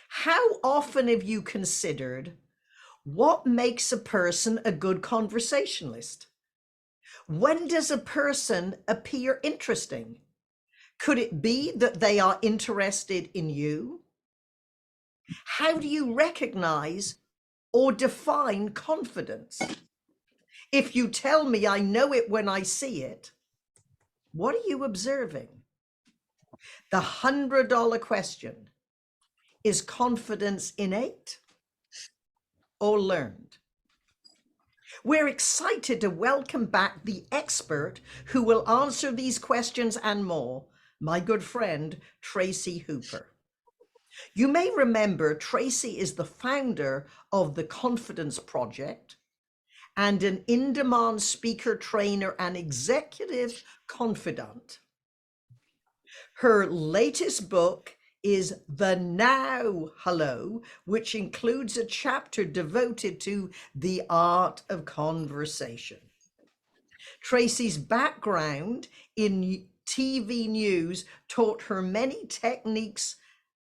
How often have you considered what makes a person a good conversationalist? When does a person appear interesting? Could it be that they are interested in you? How do you recognize or define confidence? If you tell me I know it when I see it, what are you observing? The $100 question: is confidence innate or learned? We're excited to welcome back the expert who will answer these questions and more, my good friend, Tracy Hooper. You may remember Tracy is the founder of the Confidence Project and an in-demand speaker, trainer, and executive confidant. Her latest book is The Now Hello, which includes a chapter devoted to the art of conversation. Tracy's background in TV news taught her many techniques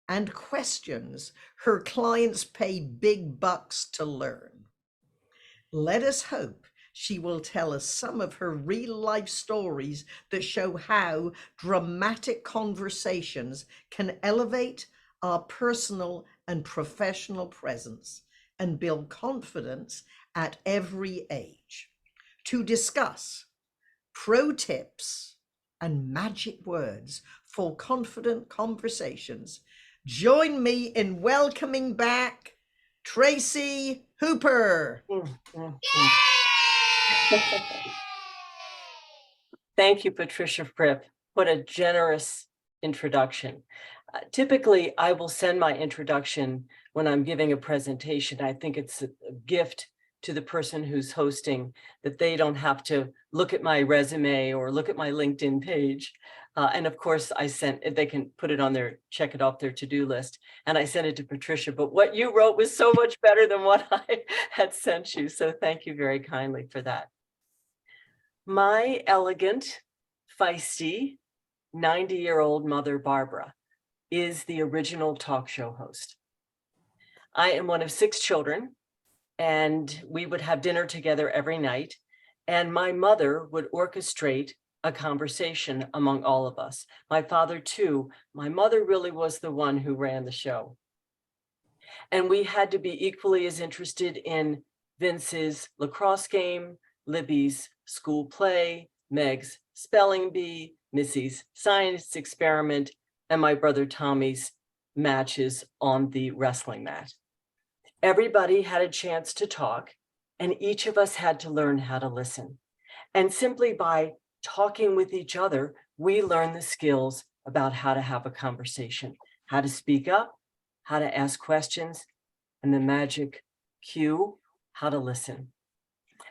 and questions her clients pay big bucks to learn. Let us hope she will tell us some of her real life stories that show how dramatic conversations can elevate our personal and professional presence and build confidence at every age. To discuss pro tips and magic words for confident conversations, join me in welcoming back Tracy Hooper. Thank you, Patricia Fripp. What a generous introduction. Typically, I will send my introduction when I'm giving a presentation. I think it's a gift to the person who's hosting that they don't have to look at my resume or look at my LinkedIn page. And of course, they can put it on check it off their to-do list. And I sent it to Patricia, but what you wrote was so much better than what I had sent you. So thank you very kindly for that. My elegant, feisty, 90-year-old mother, Barbara, is the original talk show host. I am one of 6 children, and we would have dinner together every night, and my mother would orchestrate a conversation among all of us. My father too. My mother really was the one who ran the show. And we had to be equally as interested in Vince's lacrosse game, Libby's school play, Meg's spelling bee, Missy's science experiment, and my brother Tommy's matches on the wrestling mat. Everybody had a chance to talk, and each of us had to learn how to listen. And simply by talking with each other, we learn the skills about how to have a conversation, how to speak up, how to ask questions, and the magic cue, how to listen.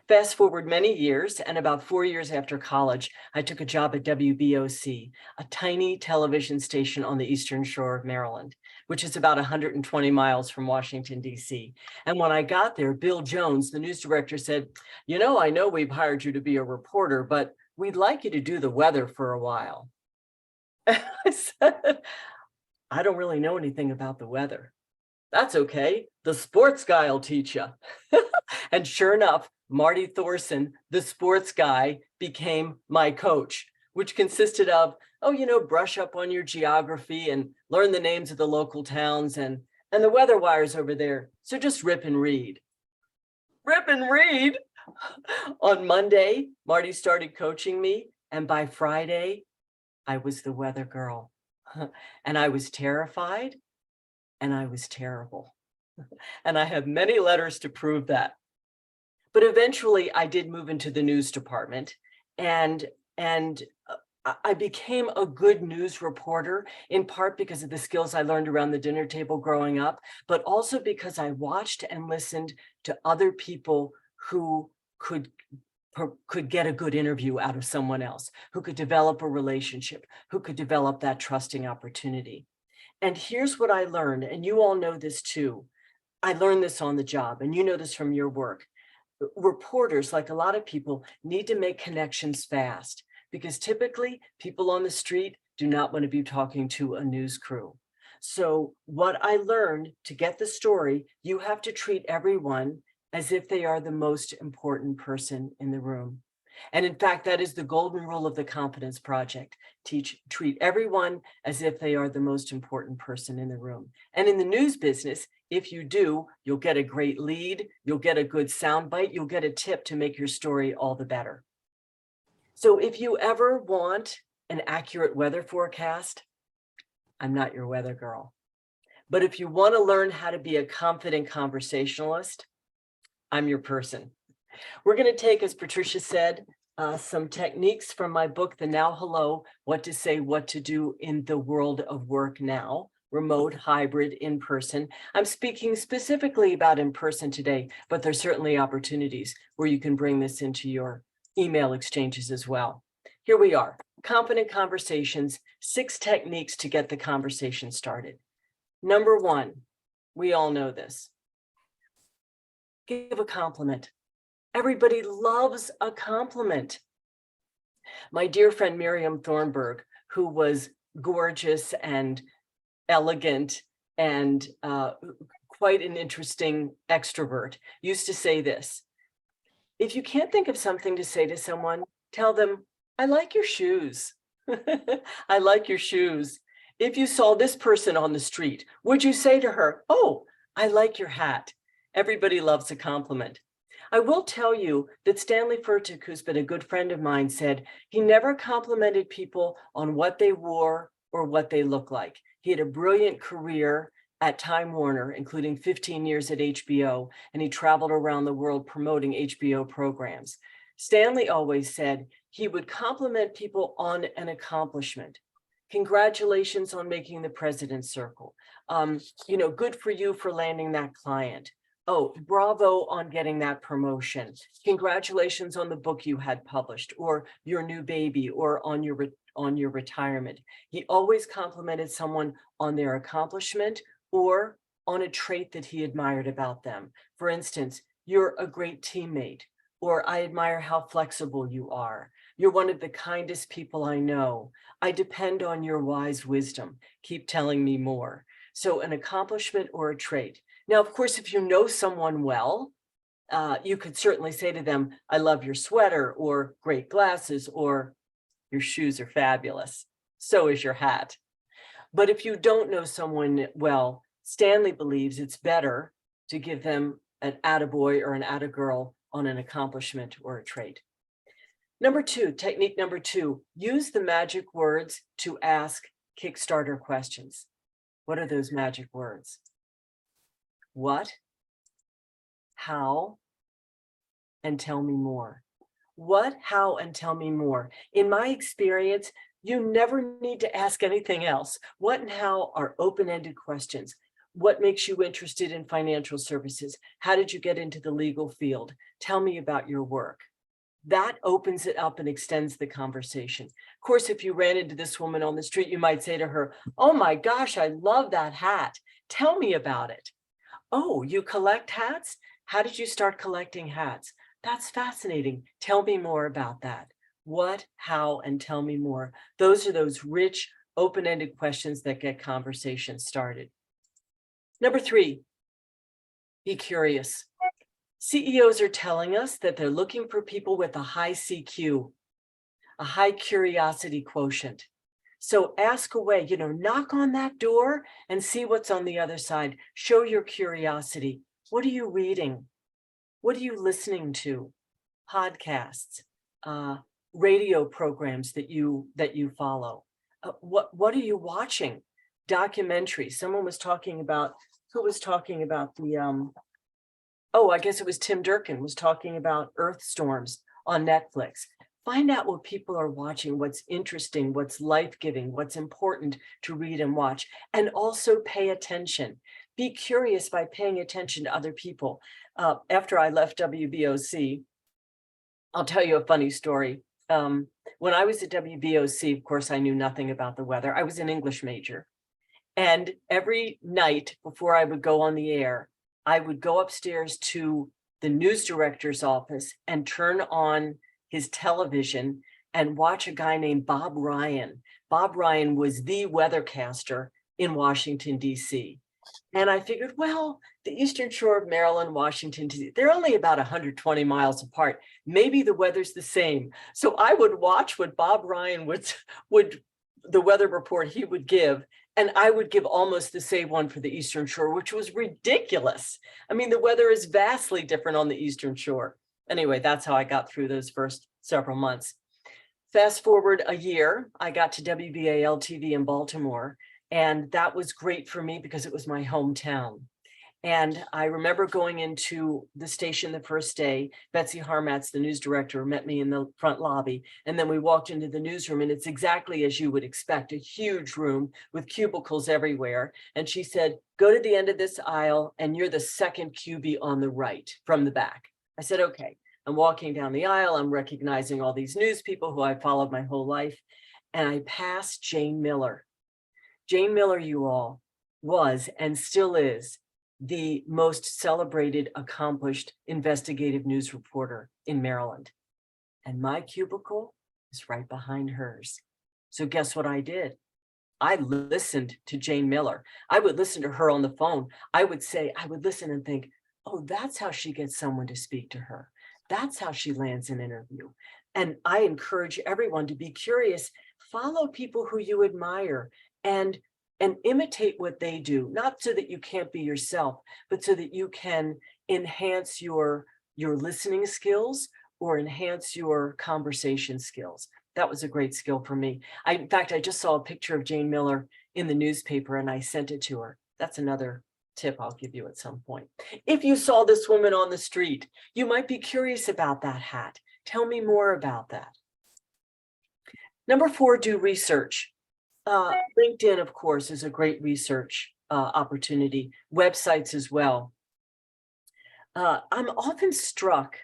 Fast forward many years, and about 4 years after college, I took a job at WBOC, a tiny television station on the Eastern Shore of Maryland, which is about 120 miles from Washington, D.C. And when I got there, Bill Jones, the news director, said, I know we've hired you to be a reporter, but we'd like you to do the weather for a while. And I said, I don't really know anything about the weather. That's okay. The sports guy will teach you. And sure enough, Marty Thorson, the sports guy, became my coach, which consisted of, brush up on your geography and learn the names of the local towns and the weather wires over there. So just rip and read. Rip and read. On Monday, Marty started coaching me. And by Friday, I was the weather girl. And I was terrified and I was terrible. And I have many letters to prove that. But eventually I did move into the news department, and I became a good news reporter, in part because of the skills I learned around the dinner table growing up, but also because I watched and listened to other people who could get a good interview out of someone else, who could develop a relationship, who could develop that trusting opportunity. And here's what I learned, and you all know this too. I learned this on the job, and you know this from your work. Reporters, like a lot of people, need to make connections fast, because typically people on the street do not want to be talking to a news crew. So what I learned, to get the story, you have to treat everyone as if they are the most important person in the room. And in fact, that is the golden rule of the Confidence Project. Treat everyone as if they are the most important person in the room. And in the news business, if you do, you'll get a great lead, you'll get a good soundbite, you'll get a tip to make your story all the better. So if you ever want an accurate weather forecast, I'm not your weather girl. But if you want to learn how to be a confident conversationalist, I'm your person. We're going to take, as Patricia said, some techniques from my book, The Now Hello, What to Say, What to Do in the World of Work Now, remote, hybrid, in-person. I'm speaking specifically about in-person today, but there's certainly opportunities where you can bring this into your email exchanges as well. Here we are, confident conversations, 6 techniques to get the conversation started. Number 1, we all know this. Give a compliment. Everybody loves a compliment. My dear friend Miriam Thornburg, who was gorgeous and elegant and quite an interesting extrovert, used to say this: if you can't think of something to say to someone, tell them, I like your shoes. I like your shoes. If you saw this person on the street, would you say to her, oh, I like your hat? Everybody loves a compliment. I will tell you that Stanley Furtick, who's been a good friend of mine, said he never complimented people on what they wore or what they look like. He had a brilliant career at Time Warner, including 15 years at HBO, and he traveled around the world promoting HBO programs. Stanley always said he would compliment people on an accomplishment. Congratulations on making the President's Circle. Good for you for landing that client. Oh, bravo on getting that promotion. Congratulations on the book you had published, or your new baby, or on your retirement. He always complimented someone on their accomplishment or on a trait that he admired about them. For instance, you're a great teammate, or I admire how flexible you are. You're one of the kindest people I know. I depend on your wise wisdom. Keep telling me more. So an accomplishment or a trait. Now, of course, if you know someone well, you could certainly say to them, I love your sweater, or great glasses, or your shoes are fabulous. So is your hat. But if you don't know someone well, Stanley believes it's better to give them an attaboy or an attagirl on an accomplishment or a trait. Technique number 2, use the magic words to ask Kickstarter questions. What are those magic words? What, how, and tell me more. What, how, and tell me more. In my experience, you never need to ask anything else. What and how are open-ended questions. What makes you interested in financial services? How did you get into the legal field? Tell me about your work. That opens it up and extends the conversation. Of course, if you ran into this woman on the street, you might say to her, oh my gosh, I love that hat. Tell me about it. Oh, you collect hats? How did you start collecting hats? That's fascinating. Tell me more about that. What, how, and tell me more. Those are those rich, open-ended questions that get conversations started. Number 3, be curious. CEOs are telling us that they're looking for people with a high CQ, a high curiosity quotient. So ask away, knock on that door and see what's on the other side. Show your curiosity. What are you reading? What are you listening to? Podcasts, radio programs that you follow. What are you watching? Documentaries. Someone was talking about, who was talking about the, I guess it was Tim Durkin was talking about Earth Storms on Netflix. Find out what people are watching, what's interesting, what's life-giving, what's important to read and watch, and also pay attention. Be curious by paying attention to other people. After I left WBOC, I'll tell you a funny story. When I was at WBOC, of course, I knew nothing about the weather. I was an English major. And every night before I would go on the air, I would go upstairs to the news director's office and turn on his television and watch a guy named Bob Ryan. Bob Ryan was the weathercaster in Washington, D.C. And I figured, well, the Eastern Shore of Maryland, Washington, D.C., they're only about 120 miles apart. Maybe the weather's the same. So I would watch what Bob Ryan would the weather report he would give, and I would give almost the same one for the Eastern Shore, which was ridiculous. I mean, the weather is vastly different on the Eastern Shore. Anyway, that's how I got through those first several months. Fast forward a year, I got to WBAL TV in Baltimore, and that was great for me because it was my hometown. And I remember going into the station the first day. Betsy Harmatz, the news director, met me in the front lobby. And then we walked into the newsroom, and it's exactly as you would expect, a huge room with cubicles everywhere. And she said, go to the end of this aisle, and you're the second QB on the right from the back. I said, okay. I'm walking down the aisle. I'm recognizing all these news people who I followed my whole life. And I passed Jane Miller. Jane Miller, you all, was and still is the most celebrated, accomplished investigative news reporter in Maryland. And my cubicle is right behind hers. So guess what I did? I listened to Jane Miller. I would listen to her on the phone. I would listen and think, oh, that's how she gets someone to speak to her. That's how she lands an interview. And I encourage everyone to be curious, follow people who you admire, and imitate what they do, not so that you can't be yourself, but so that you can enhance your listening skills or enhance your conversation skills. That was a great skill for me. In fact, I just saw a picture of Jane Miller in the newspaper and I sent it to her. That's another tip I'll give you at some point. If you saw this woman on the street, you might be curious about that hat. Tell me more about that. Number 4, do research. LinkedIn, of course, is a great research opportunity, websites as well. I'm often struck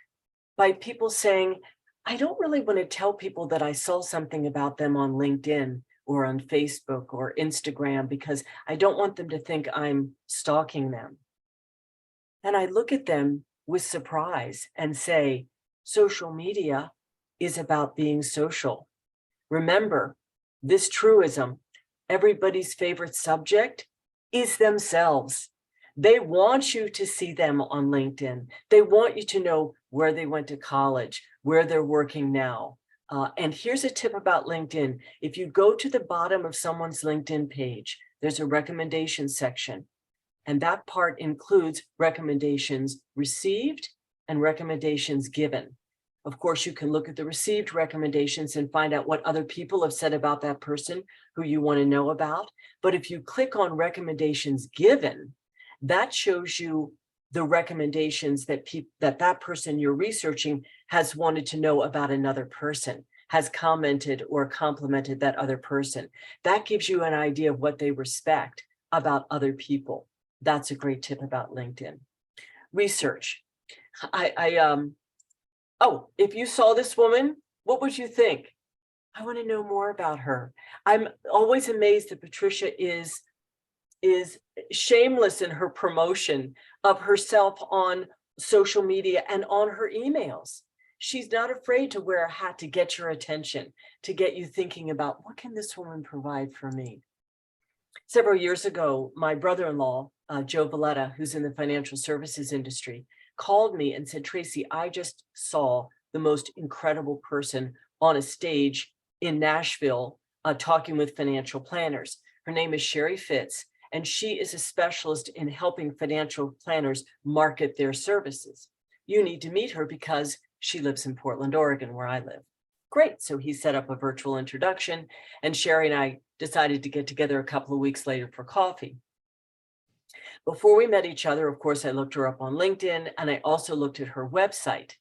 by people saying, I don't really want to tell people that I saw something about them on LinkedIn or on Facebook or Instagram because I don't want them to think I'm stalking them. And I look at them with surprise and say, social media is about being social. Remember, this truism, everybody's favorite subject is themselves. They want you to see them on LinkedIn. They want you to know where they went to college, where they're working now. And here's a tip about LinkedIn. If you go to the bottom of someone's LinkedIn page, there's a recommendation section. And that part includes recommendations received and recommendations given. Of course, you can look at the received recommendations and find out what other people have said about that person who you want to know about. But if you click on recommendations given, that shows you the recommendations that that person you're researching has wanted to know about another person, has commented or complimented that other person. That gives you an idea of what they respect about other people. That's a great tip about LinkedIn. Research. Oh, if you saw this woman, what would you think? I want to know more about her. I'm always amazed that Patricia is shameless in her promotion of herself on social media and on her emails. She's not afraid to wear a hat to get your attention, to get you thinking about what can this woman provide for me? Several years ago, my brother-in-law, Joe Valletta, who's in the financial services industry, called me and said, Tracy, I just saw the most incredible person on a stage in Nashville talking with financial planners. Her name is Sherry Fitz, and she is a specialist in helping financial planners market their services. You need to meet her because she lives in Portland, Oregon, where I live. Great. So he set up a virtual introduction, and Sherry and I decided to get together a couple of weeks later for coffee. Before we met each other, of course, I looked her up on LinkedIn, and I also looked at her website.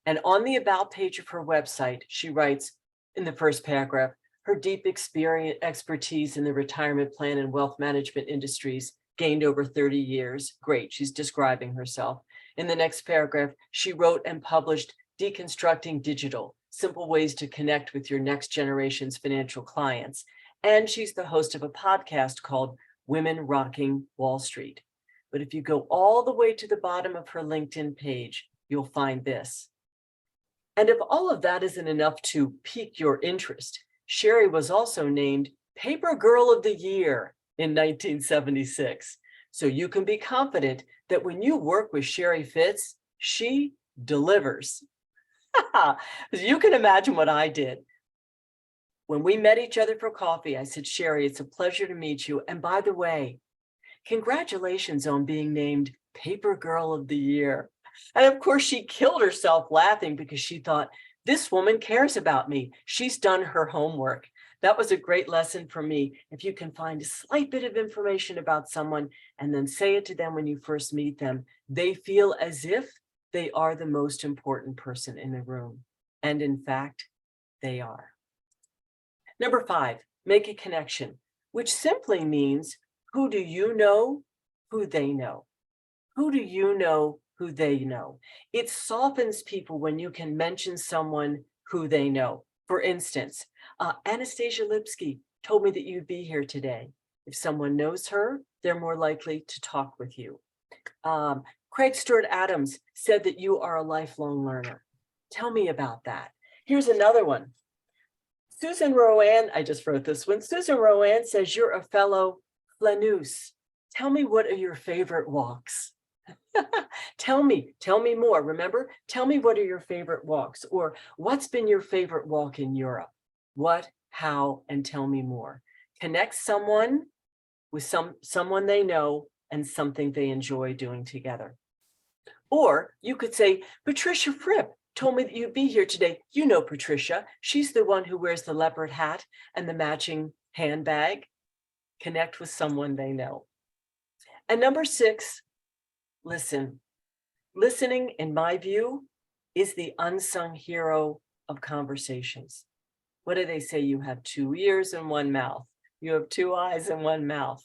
And on the about page of her website, she writes in the first paragraph, her deep expertise in the retirement plan and wealth management industries gained over 30 years. Great, she's describing herself. In the next paragraph, she wrote and published Deconstructing Digital, Simple Ways to Connect with Your Next Generation's Financial Clients. And she's the host of a podcast called Women Rocking Wall Street. But if you go all the way to the bottom of her LinkedIn page, you'll find this. And if all of that isn't enough to pique your interest, Sherry was also named Paper Girl of the Year in 1976. So you can be confident that when you work with Sherry Fitz, she delivers. You can imagine what I did. When we met each other for coffee, I said, Sherry, it's a pleasure to meet you. And by the way, congratulations on being named Paper Girl of the Year. And of course, she killed herself laughing because she thought, this woman cares about me. She's done her homework. That was a great lesson for me. If you can find a slight bit of information about someone and then say it to them when you first meet them, they feel as if they are the most important person in the room. And in fact, they are. Number 5, make a connection, which simply means, who do you know who they know? Who do you know who they know? It softens people when you can mention someone who they know. For instance, Anastasia Lipsky told me that you'd be here today. If someone knows her, they're more likely to talk with you. Craig Stewart Adams said that you are a lifelong learner. Tell me about that. Here's another one. Susan Rowan, I just wrote this one. Susan Rowan says you're a fellow flanneuse. Tell me, what are your favorite walks? Tell me more. Remember, tell me what are your favorite walks, or what's been your favorite walk in Europe? What, how, and tell me more. Connect someone with someone they know and something they enjoy doing together. Or you could say, Patricia Fripp told me that you'd be here today. You know Patricia. She's the one who wears the leopard hat and the matching handbag. Connect with someone they know. And number 6, listen. Listening, in my view, is the unsung hero of conversations. What do they say? You have 2 ears and 1 mouth. You have 2 eyes and 1 mouth.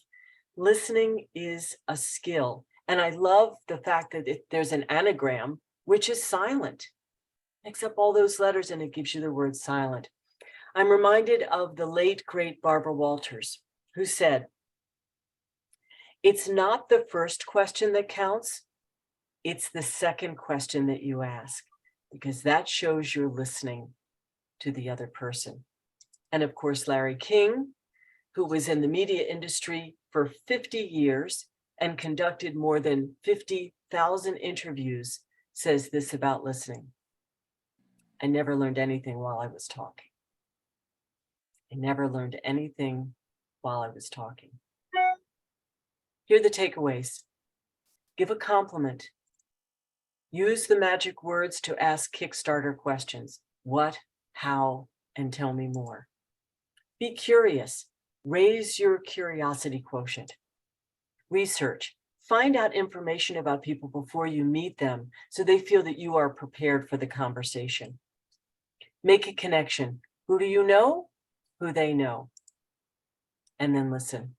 Listening is a skill. And I love the fact that there's an anagram, which is silent. Mix up all those letters and it gives you the word silent. I'm reminded of the late, great Barbara Walters, who said, it's not the first question that counts, it's the second question that you ask, because that shows you're listening to the other person. And of course, Larry King, who was in the media industry for 50 years and conducted more than 50,000 interviews, says this about listening. I never learned anything while I was talking. I never learned anything while I was talking. Here are the takeaways. Give a compliment. Use the magic words to ask Kickstarter questions. What, how, and tell me more. Be curious. Raise your curiosity quotient. Research. Find out information about people before you meet them so they feel that you are prepared for the conversation. Make a connection. Who do you know? Who they know. And then listen.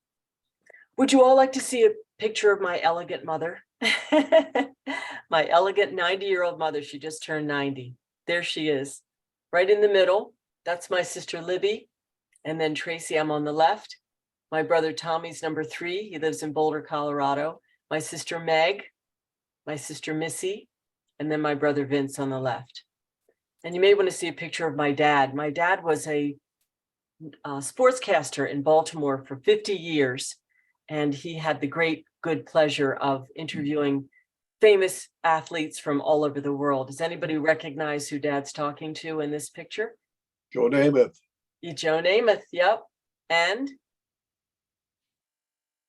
Would you all like to see a picture of my elegant mother? My elegant 90-year-old mother. She just turned 90. There she is, right in the middle. That's my sister Libby. And then Tracy, I'm on the left. My brother Tommy's number 3. He lives in Boulder, Colorado. My sister Meg, my sister Missy, and then my brother Vince on the left. And you may want to see a picture of my dad. My dad was a sportscaster in Baltimore for 50 years. And he had the great good pleasure of interviewing famous athletes from all over the world. Does anybody recognize who Dad's talking to in this picture? Joe Namath. Joe Namath, yep. And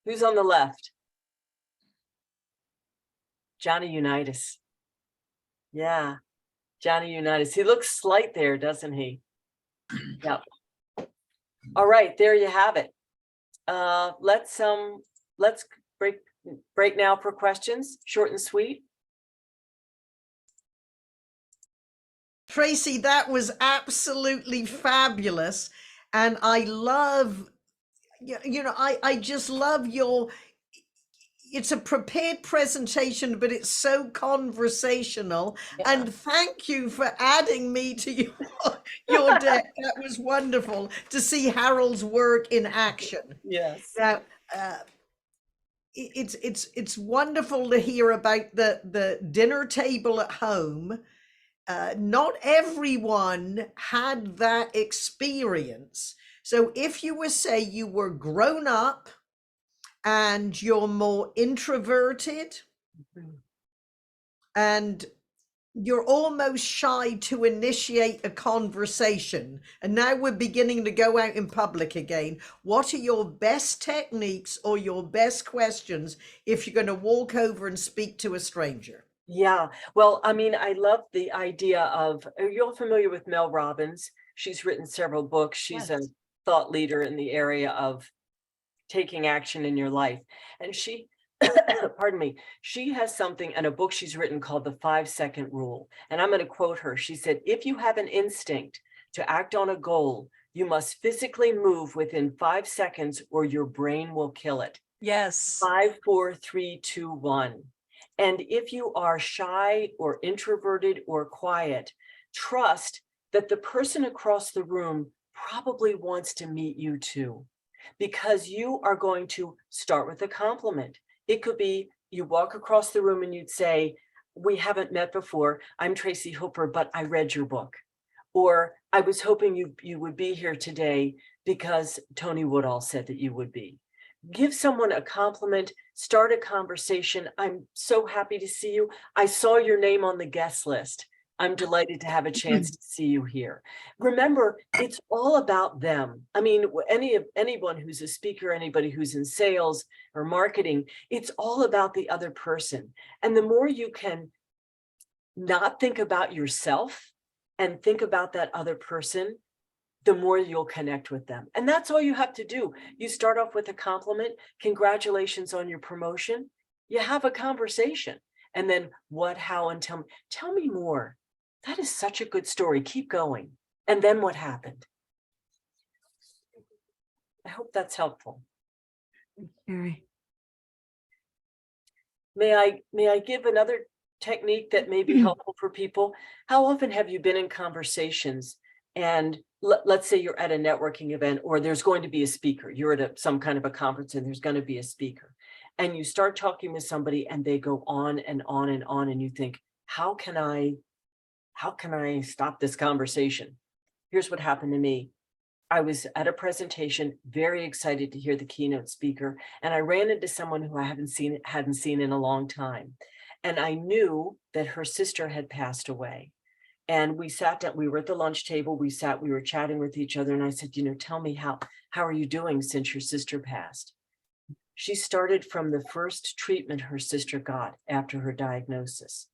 who's on the left? Johnny Unitas. Yeah, Johnny Unitas. He looks slight there, doesn't he? Yep. All right, there you have it. Let's break now for questions, short and sweet. Tracy, that was absolutely fabulous. And I love, I just love it's a prepared presentation, but it's so conversational. Yeah. And thank you for adding me to your deck. That was wonderful to see Harold's work in action. Yes. Now, it's wonderful to hear about the dinner table at home. Not everyone had that experience. So if you were, say, you were grown up and you're more introverted and you're almost shy to initiate a conversation, and now we're beginning to go out in public again, what are your best techniques or your best questions if you're going to walk over and speak to a stranger? Yeah, well, I mean, I love the idea of, are you all familiar with Mel Robbins? She's written several books. She's a Yes. thought leader in the area of taking action in your life. And she, pardon me, she has something in a book she's written called the 5-second rule. And I'm going to quote her. She said, if you have an instinct to act on a goal, you must physically move within 5 seconds or your brain will kill it. Yes. 5, 4, 3, 2, 1. And if you are shy or introverted or quiet, trust that the person across the room probably wants to meet you too, because you are going to start with a compliment. It could be you walk across the room and you'd say, we haven't met before. I'm Tracy Hooper, but I read your book. Or I was hoping you would be here today because Tony Woodall said that you would be. Give someone a compliment, start a conversation. I'm so happy to see you. I saw your name on the guest list. I'm delighted to have a chance to see you here. Remember, it's all about them. I mean, anyone who's a speaker, anybody who's in sales or marketing, it's all about the other person. And the more you can not think about yourself and think about that other person, the more you'll connect with them. And that's all you have to do. You start off with a compliment. Congratulations on your promotion. You have a conversation. And then what, how, and tell me more. That is such a good story. Keep going. And then what happened? I hope that's helpful. Very. May I give another technique that may be helpful for people? How often have you been in conversations and let's say you're at a networking event or there's going to be a speaker, you're at some kind of a conference and there's going to be a speaker, and you start talking with somebody and they go on and on and on and you think, how can I stop this conversation? Here's what happened to me. I was at a presentation, very excited to hear the keynote speaker, and I ran into someone who I hadn't seen in a long time. And I knew that her sister had passed away. And we sat down, we were at the lunch table, we were chatting with each other. And I said, tell me how are you doing since your sister passed? She started from the first treatment her sister got after her diagnosis,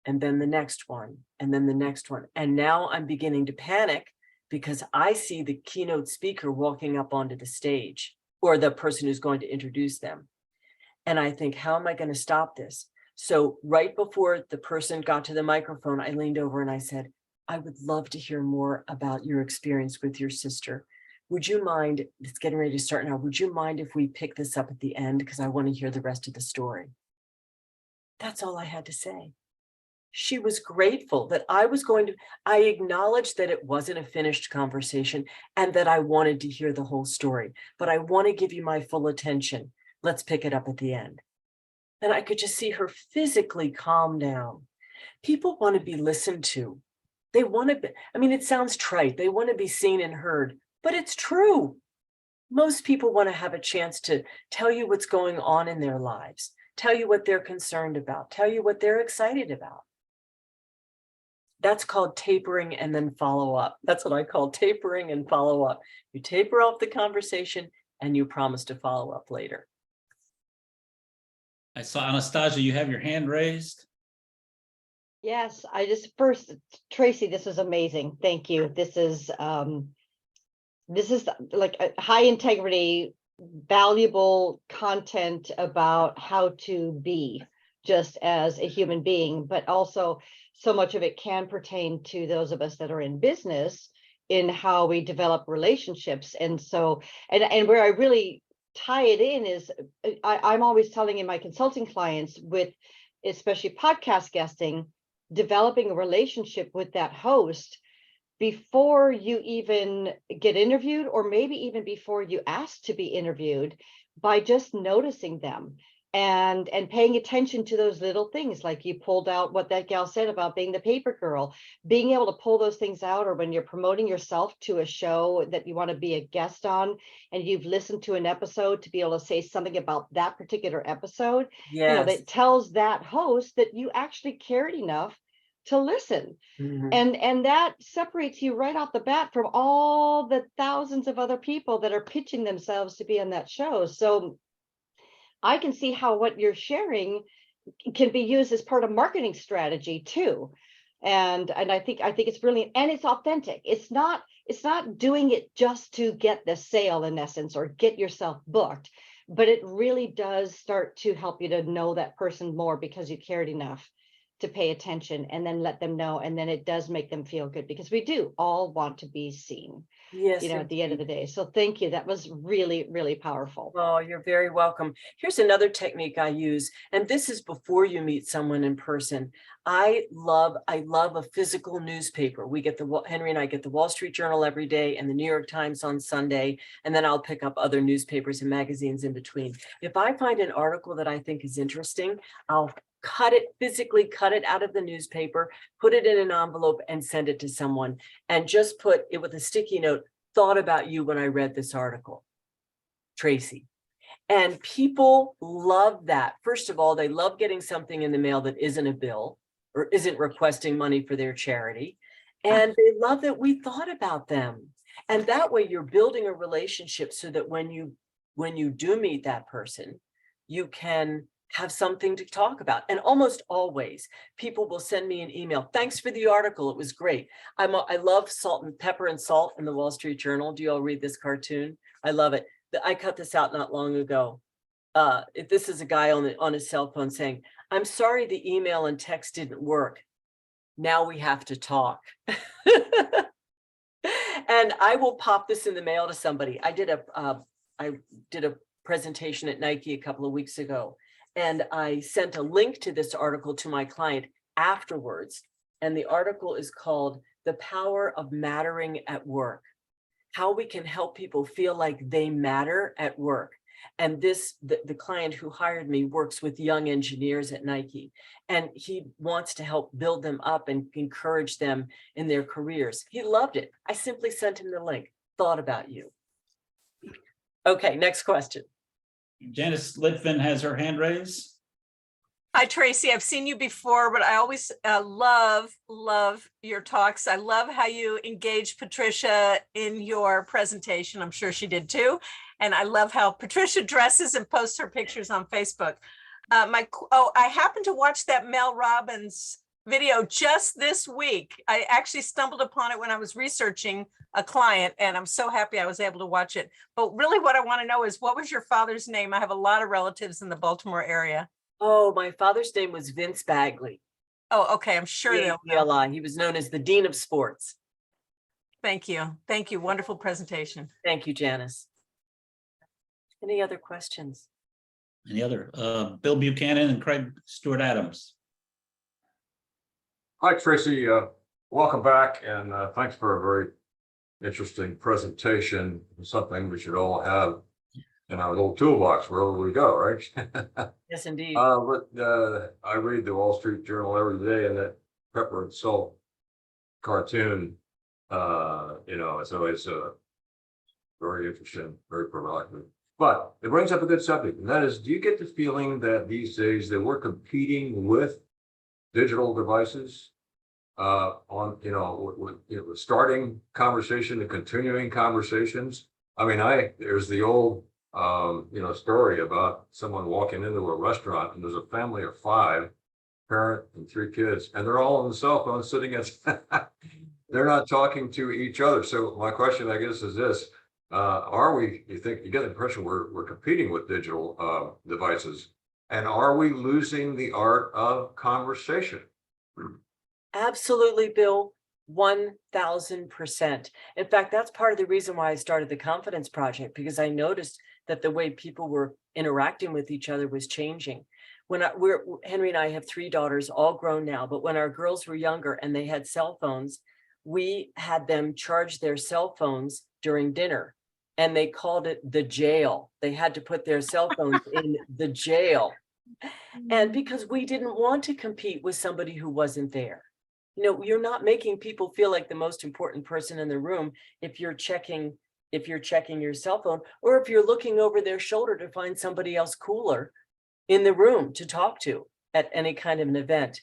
and then the next one, and then the next one. And now I'm beginning to panic because I see the keynote speaker walking up onto the stage, or the person who's going to introduce them. And I think, how am I going to stop this? So right before the person got to the microphone, I leaned over and I said, I would love to hear more about your experience with your sister. Would you mind, it's getting ready to start now, would you mind if we pick this up at the end? Because I want to hear the rest of the story. That's all I had to say. She was grateful that I acknowledged that it wasn't a finished conversation and that I wanted to hear the whole story, but I want to give you my full attention. Let's pick it up at the end. And I could just see her physically calm down. People want to be listened to. They want to be, it sounds trite. They want to be seen and heard, but it's true. Most people want to have a chance to tell you what's going on in their lives, tell you what they're concerned about, tell you what they're excited about. That's called tapering and then follow up. That's what I call tapering and follow up. You taper off the conversation and you promise to follow up later. I saw Anastasia, you have your hand raised. Yes, first, Tracy, this is amazing. Thank you. This is like a high integrity, valuable content about how to be just as a human being, but also so much of it can pertain to those of us that are in business in how we develop relationships. And so, and where I really tie it in is I'm always telling in my consulting clients with especially podcast guesting, developing a relationship with that host before you even get interviewed, or maybe even before you ask to be interviewed, by just noticing them. and paying attention to those little things, like you pulled out what that gal said about being the paper girl, being able to pull those things out, or when you're promoting yourself to a show that you want to be a guest on and you've listened to an episode, to be able to say something about that particular episode, Yes. that tells that host that you actually cared enough to listen. Mhm. And that separates you right off the bat from all the thousands of other people that are pitching themselves to be on that show. So I can see how what you're sharing can be used as part of marketing strategy too. And I think it's brilliant, and it's authentic. It's not doing it just to get the sale in essence, or get yourself booked, but it really does start to help you to know that person more because you cared enough to pay attention and then let them know. And then it does make them feel good, because we do all want to be seen, Yes. at the end of the indeed. day. So thank you. That was really, really powerful. Oh, you're very welcome. Here's another technique I use, and this is before you meet someone in person. I love a physical newspaper. We get Henry and I get the Wall Street Journal every day and the New York Times on Sunday, and then I'll pick up other newspapers and magazines in between. If I find an article that I think is interesting, I'll physically cut it out of the newspaper, put it in an envelope and send it to someone, and just put it with a sticky note, "Thought about you when I read this article, Tracy." And people love that. First of all, they love getting something in the mail that isn't a bill or isn't requesting money for their charity. And they love that we thought about them. And that way you're building a relationship so that when you do meet that person, you can have something to talk about. And almost always people will send me an email. "Thanks for the article. It was great. I love Salt and Pepper and Salt in the Wall Street Journal. Do you all read this cartoon? I love it. I cut this out not long ago. This is a guy on his cell phone saying, "I'm sorry the email and text didn't work. Now we have to talk." And I will pop this in the mail to somebody. I did a presentation at Nike a couple of weeks ago, and I sent a link to this article to my client afterwards. And the article is called "The Power of Mattering at Work: How We Can Help People Feel Like They Matter at Work." And the client who hired me works with young engineers at Nike, and he wants to help build them up and encourage them in their careers. He loved it. I simply sent him the link. "Thought about you." Okay, next question. Janice Litvin has her hand raised. Hi, Tracy. I've seen you before, but I always love your talks. I love how you engage Patricia in your presentation. I'm sure she did too. And I love how Patricia dresses and posts her pictures on Facebook. I happened to watch that Mel Robbins video just this week. I actually stumbled upon it when I was researching a client, and I'm so happy I was able to watch it. But really what I want to know is, what was your father's name? I have a lot of relatives in the Baltimore area. Oh, my father's name was Vince Bagley. Oh, okay. I'm sure they'll know. APLI. He was known as the Dean of Sports. Thank you. Thank you. Wonderful presentation. Thank you, Janice. Any other questions? Any other? Bill Buchanan and Craig Stewart Adams. Hi, Tracy. Welcome back, and thanks for a very interesting presentation. Something we should all have in our little toolbox wherever we go, right? Yes, indeed. But I read the Wall Street Journal every day, and that Pepper and Salt cartoon, it's always very interesting, very provocative. But it brings up a good subject, and that is, do you get the feeling that these days that we're competing with digital devices on, with starting conversation and continuing conversations? I mean, there's the old, story about someone walking into a restaurant and there's a family of 5, parent and 3 kids, and they're all on the cell phone sitting at, they're not talking to each other. So my question, I guess, is this: you get the impression we're competing with digital devices, and are we losing the art of conversation? Absolutely, Bill. 1000%. In fact, that's part of the reason why I started the Confidence Project, because I noticed that the way people were interacting with each other was changing. Henry and I have 3 daughters, all grown now, but when our girls were younger and they had cell phones, we had them charge their cell phones during dinner, and they called it the jail. They had to put their cell phones in the jail And because we didn't want to compete with somebody who wasn't there. You know, you're not making people feel like the most important person in the room if you're checking your cell phone, or if you're looking over their shoulder to find somebody else cooler in the room to talk to at any kind of an event.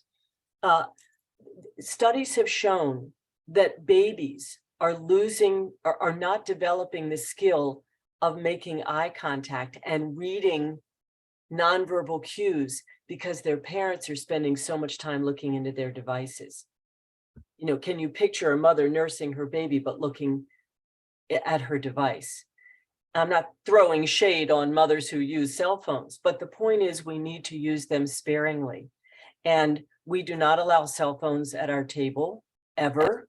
Studies have shown that babies are not developing the skill of making eye contact and reading nonverbal cues because their parents are spending so much time looking into their devices. You know, can you picture a mother nursing her baby but looking at her device? I'm not throwing shade on mothers who use cell phones, but the point is we need to use them sparingly. And we do not allow cell phones at our table ever.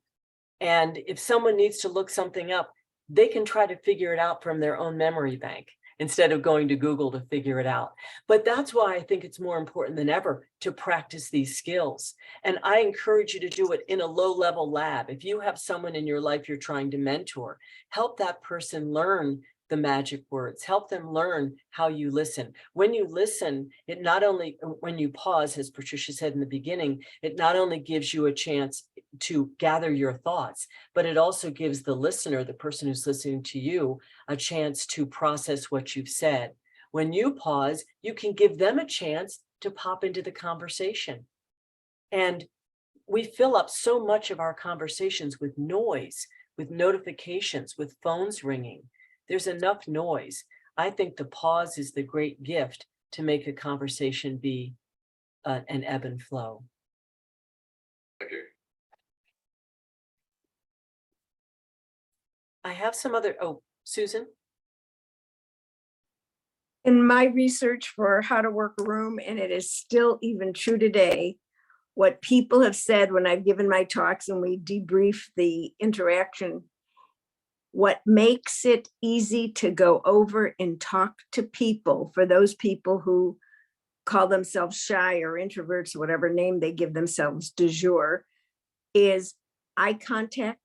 And if someone needs to look something up, they can try to figure it out from their own memory bank instead of going to Google to figure it out. But that's why I think it's more important than ever to practice these skills. And I encourage you to do it in a low-level lab. If you have someone in your life you're trying to mentor, help that person learn the magic words, help them learn how you listen. When you listen, it not only, when you pause, as Patricia said in the beginning, it not only gives you a chance to gather your thoughts, but it also gives the listener, the person who's listening to you, a chance to process what you've said. When you pause, you can give them a chance to pop into the conversation. And we fill up so much of our conversations with noise, with notifications, with phones ringing. There's enough noise. I think the pause is the great gift to make a conversation be an ebb and flow. Thank you. I have some other, oh, Susan? In my research for how to work a room, and it is still even true today, what people have said when I've given my talks and we debrief the interaction, what makes it easy to go over and talk to people, for those people who call themselves shy or introverts, whatever name they give themselves du jour, is eye contact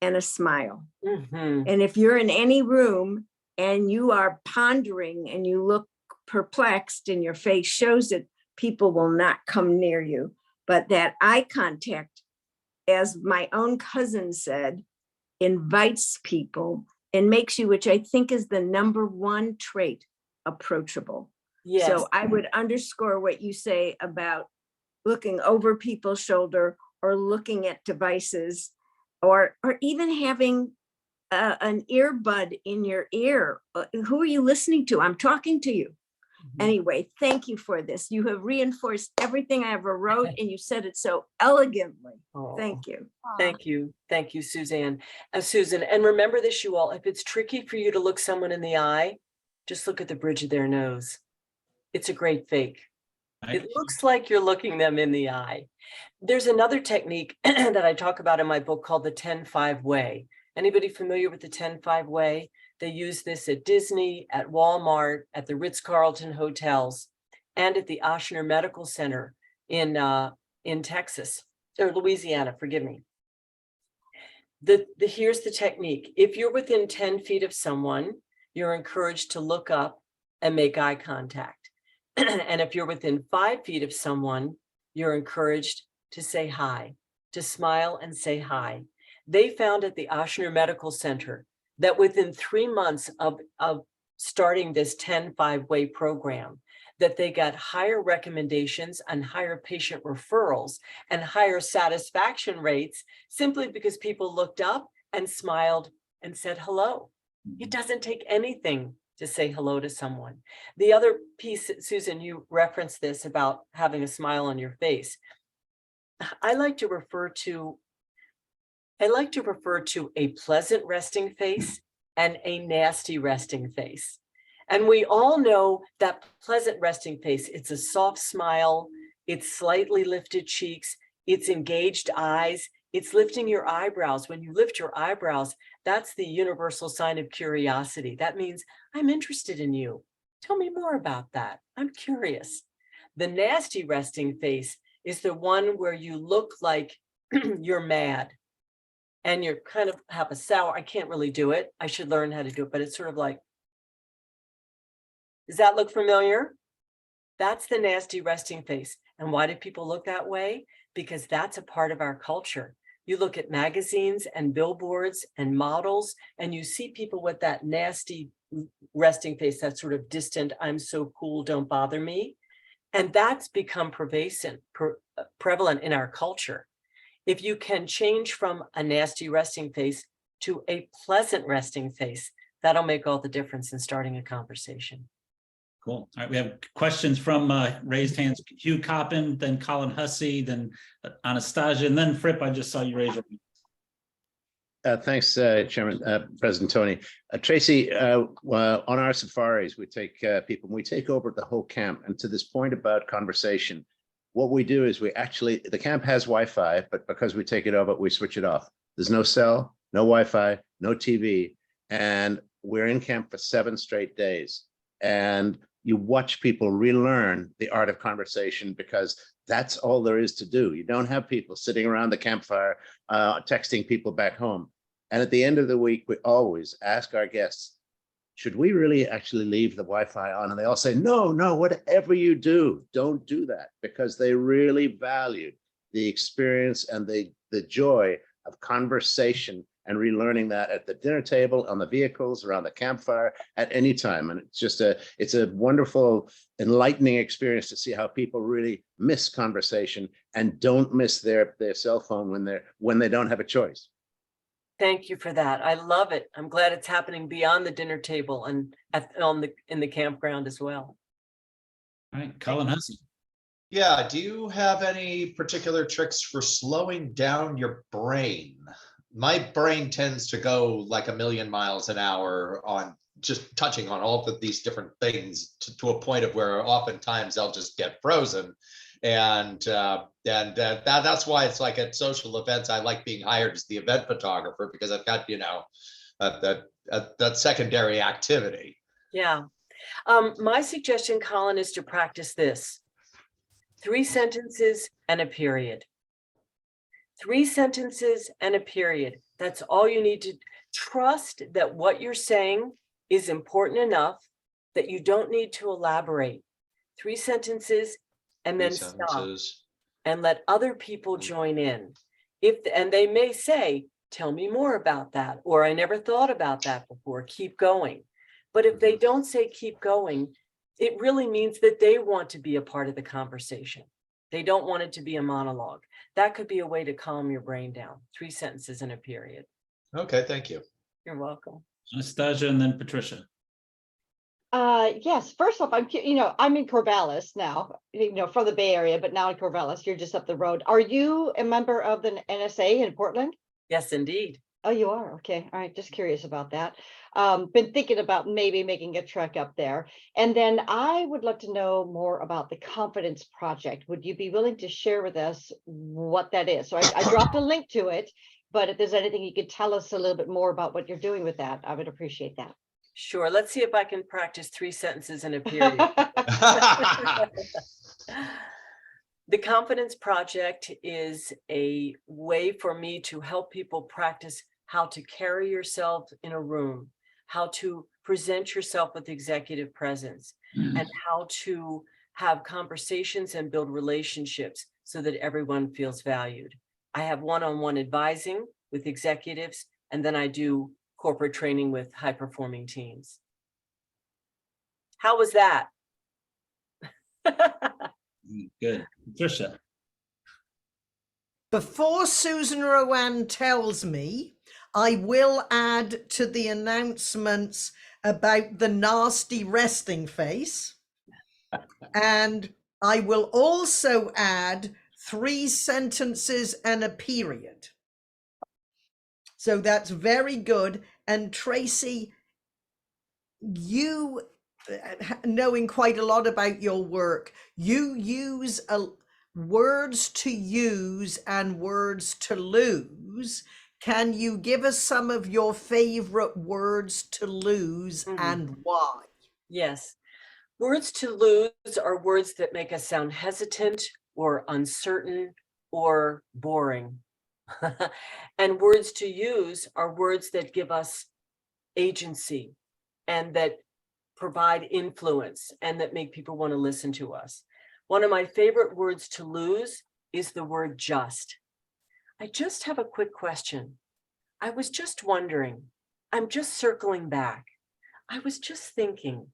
and a smile. Mm-hmm. And if you're in any room and you are pondering and you look perplexed and your face shows it, people will not come near you. But that eye contact, as my own cousin said, invites people and makes you, which I think is the number one trait, approachable. Yes. So I would underscore what you say about looking over people's shoulder or looking at devices, or even having an earbud in your ear. Who are you listening to? I'm talking to you. Anyway, thank you for this. You have reinforced everything I ever wrote, and you said it so elegantly. Oh, Thank you. thank you. Thank you, Suzanne. Susan, and remember this, you all, if it's tricky for you to look someone in the eye, just look at the bridge of their nose. It's a great fake. It looks like you're looking them in the eye. There's another technique that I talk about in my book called the 10-5 way. Anybody familiar with the 10-5 way? They use this at Disney, at Walmart, at the Ritz-Carlton hotels, and at the Ochsner Medical Center in Texas, or Louisiana, forgive me. Here's the technique. If you're within 10 feet of someone, you're encouraged to look up and make eye contact. And if you're within 5 feet of someone, you're encouraged to say hi, to smile and say hi. They found at the Ochsner Medical Center that within 3 months of starting this 10-5 way program, that they got higher recommendations and higher patient referrals and higher satisfaction rates simply because people looked up and smiled and said hello. It doesn't take anything to say hello to someone. The other piece, Susan, you referenced this about having a smile on your face. I like to refer to a pleasant resting face and a nasty resting face. And we all know that pleasant resting face. It's a soft smile, it's slightly lifted cheeks, it's engaged eyes, it's lifting your eyebrows. When you lift your eyebrows, that's the universal sign of curiosity. That means I'm interested in you. Tell me more about that. I'm curious. The nasty resting face is the one where you look like you're mad and you're kind of have a sour, I can't really do it. I should learn how to do it, but it's sort of like, does that look familiar? That's the nasty resting face. And why do people look that way? Because that's a part of our culture. You look at magazines and billboards and models, and you see people with that nasty resting face, that sort of distant, I'm so cool, don't bother me. And that's become prevalent in our culture. If you can change from a nasty resting face to a pleasant resting face, that'll make all the difference in starting a conversation. Cool. All right, we have questions from raised hands. Hugh Coppin, then Colin Hussey, then Anastasia, and then Fripp. I just saw you raise your hand. Thanks, Chairman, President Tony. Tracy, on our safaris, we take people, we take over the whole camp. And to this point about conversation, what we do is we actually, the camp has Wi-Fi, but because we take it over, we switch it off. There's no cell, no Wi-Fi, no TV. And we're in camp for 7 straight days. And you watch people relearn the art of conversation, because that's all there is to do. You don't have people sitting around the campfire, texting people back home. And at the end of the week, we always ask our guests, should we really actually leave the Wi-Fi on? And they all say, no, whatever you do, don't do that, because they really valued the experience and the joy of conversation and relearning that at the dinner table, on the vehicles, around the campfire, at any time. And it's just it's a wonderful, enlightening experience to see how people really miss conversation and don't miss their cell phone when they don't have a choice. Thank you for that. I love it. I'm glad it's happening beyond the dinner table and in the campground as well. All right, Colin Hussey. Yeah, do you have any particular tricks for slowing down your brain? My brain tends to go like a million miles an hour on just touching on all of these different things to a point of where oftentimes I'll just get frozen. And that's why it's like at social events, I like being hired as the event photographer, because I've got, that secondary activity. Yeah. My suggestion, Colin, is to practice this. 3 sentences and a period. 3 sentences and a period. That's all you need to trust, that what you're saying is important enough that you don't need to elaborate. 3 sentences and then stop and let other people join in. And they may say, tell me more about that, or I never thought about that before, keep going. But if they don't say keep going, it really means that they want to be a part of the conversation. They don't want it to be a monologue. That could be a way to calm your brain down. 3 sentences in a period. Okay, thank you. You're welcome. Anastasia, and then Patricia. Yes, first off, I'm in Corvallis now, from the Bay Area, but now in Corvallis. You're just up the road. Are you a member of the NSA in Portland? Yes, indeed. Oh, you are? Okay. All right. Just curious about that. Been thinking about maybe making a trek up there. And then I would love to know more about the Confidence Project. Would you be willing to share with us what that is? So I dropped a link to it, but if there's anything you could tell us a little bit more about what you're doing with that, I would appreciate that. Sure. Let's see if I can practice 3 sentences in a period. The Confidence Project is a way for me to help people practice how to carry yourself in a room, how to present yourself with executive presence, and how to have conversations and build relationships so that everyone feels valued. I have one-on-one advising with executives, and then I do corporate training with high-performing teams. How was that? Good. Patricia. Before Susan Rowan tells me, I will add to the announcements about the nasty resting face. And I will also add 3 sentences and a period. So that's very good. And Tracy, you, knowing quite a lot about your work, you use words to use and words to lose. Can you give us some of your favorite words to lose and why? Yes. Words to lose are words that make us sound hesitant or uncertain or boring. And words to use are words that give us agency and that provide influence and that make people want to listen to us. One of my favorite words to lose is the word just. I just have a quick question. I was just wondering. I'm just circling back. I was just thinking.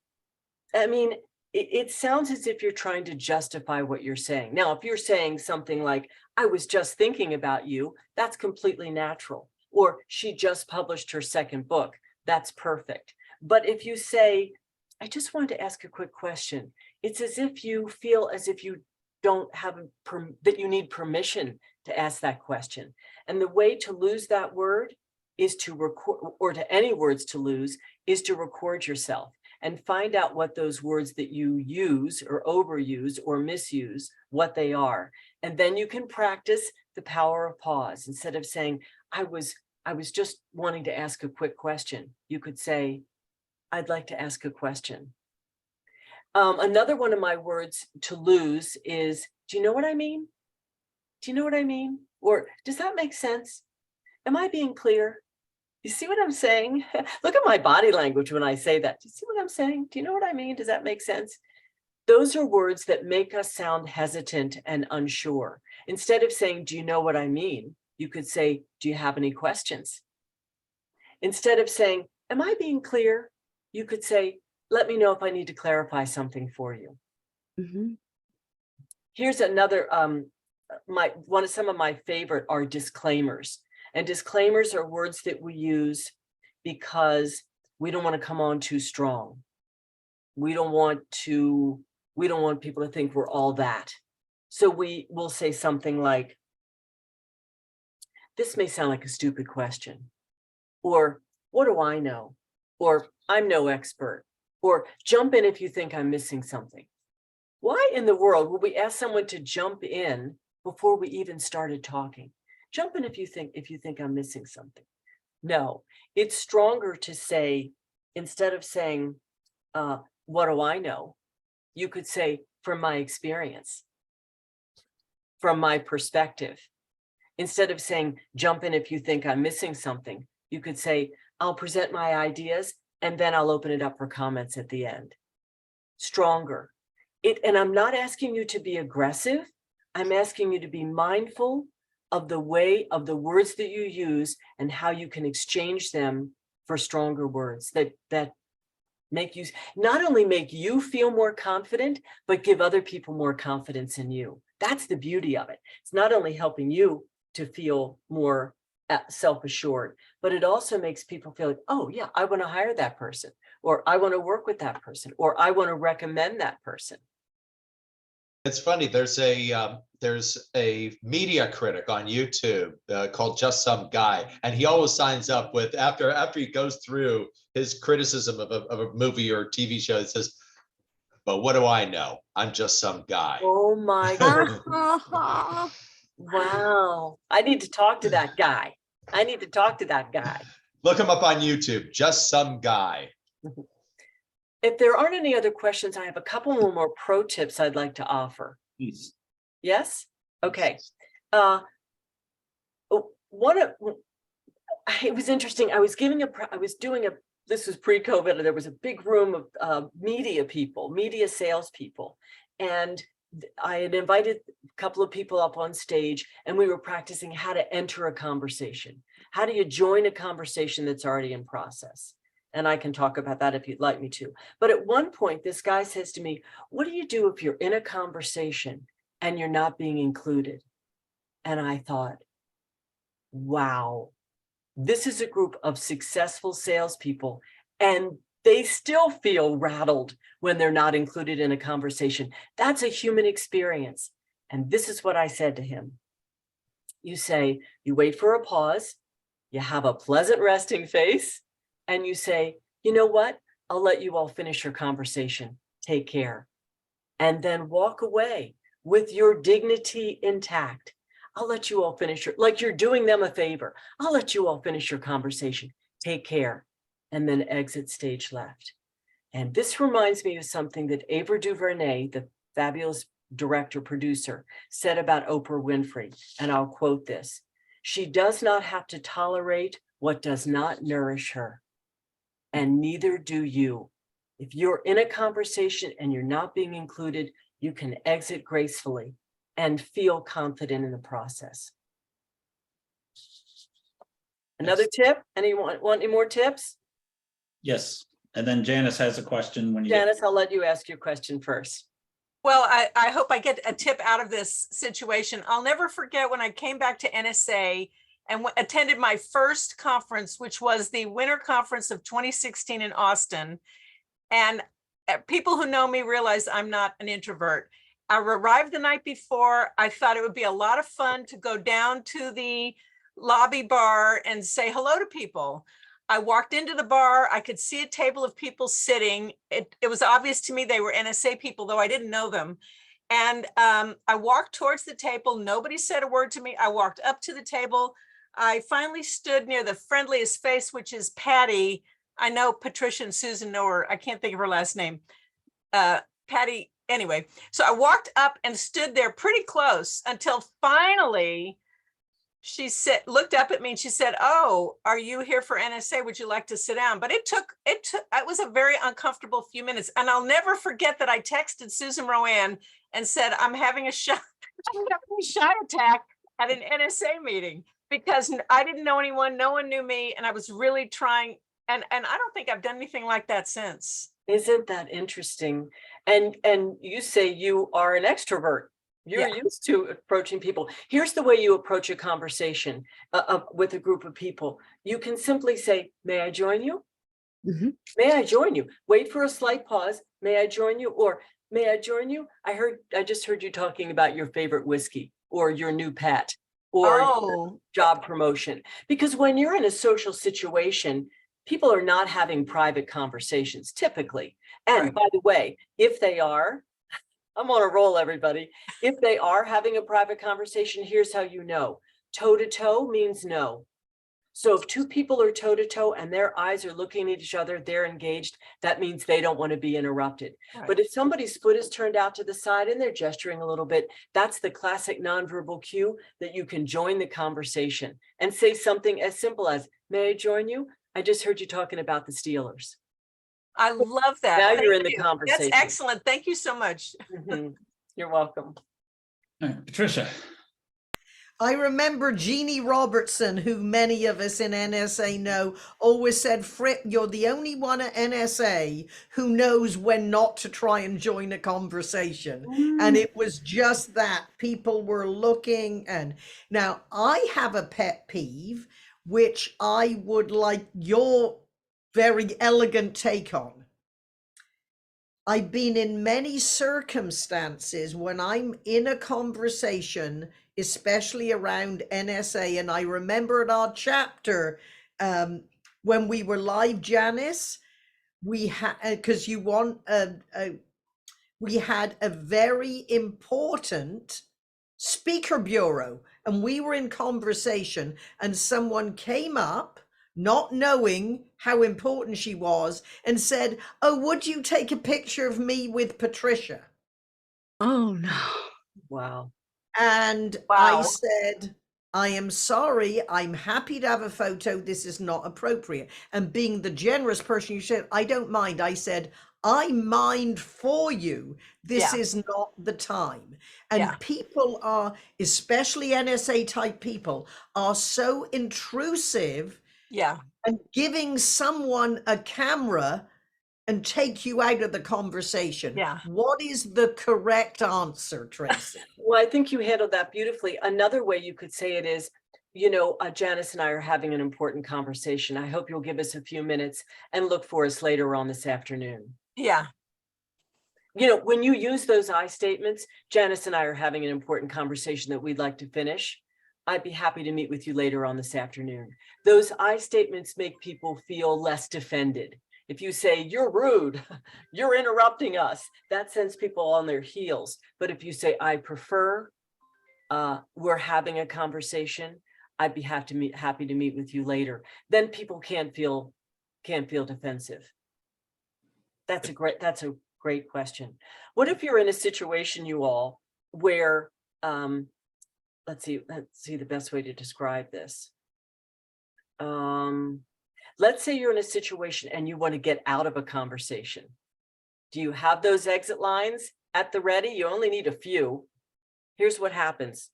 I mean, it sounds as if you're trying to justify what you're saying. Now, if you're saying something like, I was just thinking about you, that's completely natural. Or she just published her second book, that's perfect. But if you say, I just wanted to ask a quick question, it's as if you feel as if you don't have, that you need permission to ask that question. And the way to lose that word is to record, or to any words to lose, is to record yourself and find out what those words that you use or overuse or misuse, what they are. And then you can practice the power of pause. Instead of saying, I was just wanting to ask a quick question, you could say, I'd like to ask a question. Another one of my words to lose is, do you know what I mean? Do you know what I mean? Or does that make sense? Am I being clear? You see what I'm saying? Look at my body language when I say that. Do you see what I'm saying? Do you know what I mean? Does that make sense? Those are words that make us sound hesitant and unsure. Instead of saying, do you know what I mean? You could say, do you have any questions? Instead of saying, am I being clear? You could say, let me know if I need to clarify something for you. Mm-hmm. Here's another, some of my favorite are disclaimers. And disclaimers are words that we use because we don't want to come on too strong. We don't want people to think we're all that. So we will say something like, this may sound like a stupid question, or what do I know? Or I'm no expert, or jump in if you think I'm missing something. Why in the world would we ask someone to jump in before we even started talking? Jump in if you think I'm missing something. No, it's stronger to say, instead of saying, what do I know? You could say, from my experience, from my perspective. Instead of saying, jump in if you think I'm missing something, you could say, I'll present my ideas and then I'll open it up for comments at the end. Stronger. And I'm not asking you to be aggressive. I'm asking you to be mindful of the way of the words that you use and how you can exchange them for stronger words that make you, not only make you feel more confident, but give other people more confidence in you. That's the beauty of it. It's not only helping you to feel more self-assured, but it also makes people feel like, oh yeah, I want to hire that person, or I want to work with that person, or I want to recommend that person. It's funny, there's a media critic on YouTube called Just Some Guy, and he always signs up with, after he goes through his criticism of a movie or TV show, it says, but what do I know? I'm just some guy. Oh my God. Wow. I need to talk to that guy. Look him up on YouTube, Just Some Guy. If there aren't any other questions, I have a couple more pro tips I'd like to offer. Please. Yes? Okay. It was interesting. This was pre-COVID, and there was a big room of media salespeople. And I had invited a couple of people up on stage, and we were practicing how to enter a conversation. How do you join a conversation that's already in process? And I can talk about that if you'd like me to. But at one point, this guy says to me, what do you do if you're in a conversation and you're not being included? And I thought, wow, this is a group of successful salespeople, and they still feel rattled when they're not included in a conversation. That's a human experience. And this is what I said to him. You say, you wait for a pause, you have a pleasant resting face, and you say, you know what? I'll let you all finish your conversation. Take care. And then walk away with your dignity intact. I'll let you all finish like you're doing them a favor. I'll let you all finish your conversation. Take care. And then exit stage left. And this reminds me of something that Ava DuVernay, the fabulous director, producer, said about Oprah Winfrey. And I'll quote this. She does not have to tolerate what does not nourish her. And neither do you. If you're in a conversation and you're not being included, you can exit gracefully and feel confident in the process. Another tip? Anyone want any more tips? Yes, and then Janice has a question when you get. Janice, I'll let you ask your question first. Well, I hope I get a tip out of this situation. I'll never forget when I came back to NSA and attended my first conference, which was the winter conference of 2016 in Austin. And people who know me realize I'm not an introvert. I arrived the night before. I thought it would be a lot of fun to go down to the lobby bar and say hello to people. I walked into the bar. I could see a table of people sitting. It was obvious to me they were NSA people, though I didn't know them. And I walked towards the table. Nobody said a word to me. I walked up to the table. I finally stood near the friendliest face, which is Patty. I know Patricia and Susan know her. I can't think of her last name. Patty, anyway. So I walked up and stood there pretty close until finally she looked up at me and she said, "Oh, are you here for NSA? Would you like to sit down?" But it was a very uncomfortable few minutes. And I'll never forget that I texted Susan Rowan and said, I'm having a shy attack at an NSA meeting because I didn't know anyone, no one knew me. And I was really trying. And I don't think I've done anything like that since. Isn't that interesting? And you say you are an extrovert. You're used to approaching people. Here's the way you approach a conversation with a group of people. You can simply say, "May I join you?" Mm-hmm. May I join you? Wait for a slight pause. May I join you? Or may I join you? I just heard you talking about your favorite whiskey or your new pet or your job promotion. Because when you're in a social situation, people are not having private conversations typically. And by the way, if they are, I'm on a roll, everybody. If they are having a private conversation, here's how you know. Toe to toe means no. So if two people are toe to toe and their eyes are looking at each other, they're engaged, that means they don't want to be interrupted. Right. But if somebody's foot is turned out to the side and they're gesturing a little bit, that's the classic nonverbal cue that you can join the conversation and say something as simple as, "May I join you? I just heard you talking about the Steelers." I love that. Now Thank you're in the you. conversation. That's excellent. Thank you so much. You're welcome. All right, Patricia. I remember Jeannie Robertson, who many of us in NSA know, always said, "Fripp, you're the only one at NSA who knows when not to try and join a conversation." And it was just that people were looking. And now I have a pet peeve, which I would like your very elegant take on. I've been in many circumstances when I'm in a conversation, especially around NSA, and I remember at our chapter when we were live, Janice, we had, because you want we had a very important speaker bureau, and we were in conversation, and someone came up not knowing how important she was and said, "Oh, would you take a picture of me with Patricia?" Oh, no. Wow. And Wow. I said, "I am sorry, I'm happy to have a photo. This is not appropriate." And being the generous person you said, "I don't mind." I said, "I mind for you. This is not the time." And people are, especially NSA type people, are so intrusive. Yeah. And giving someone a camera and take you out of the conversation. Yeah. What is the correct answer, Tracy? Well, I think you handled that beautifully. Another way you could say it is, Janice and I are having an important conversation. I hope you'll give us a few minutes and look for us later on this afternoon. Yeah. When you use those I statements, Janice and I are having an important conversation that we'd like to finish. I'd be happy to meet with you later on this afternoon. Those I statements make people feel less defended. If you say, "You're rude, you're interrupting us," that sends people on their heels. But if you say, "I prefer, we're having a conversation, I'd be happy to meet with you later," then people can't feel defensive. That's a great question. What if you're in a situation, you all, where let's see the best way to describe this. Let's say you're in a situation and you want to get out of a conversation. Do you have those exit lines at the ready? You only need a few. Here's what happens.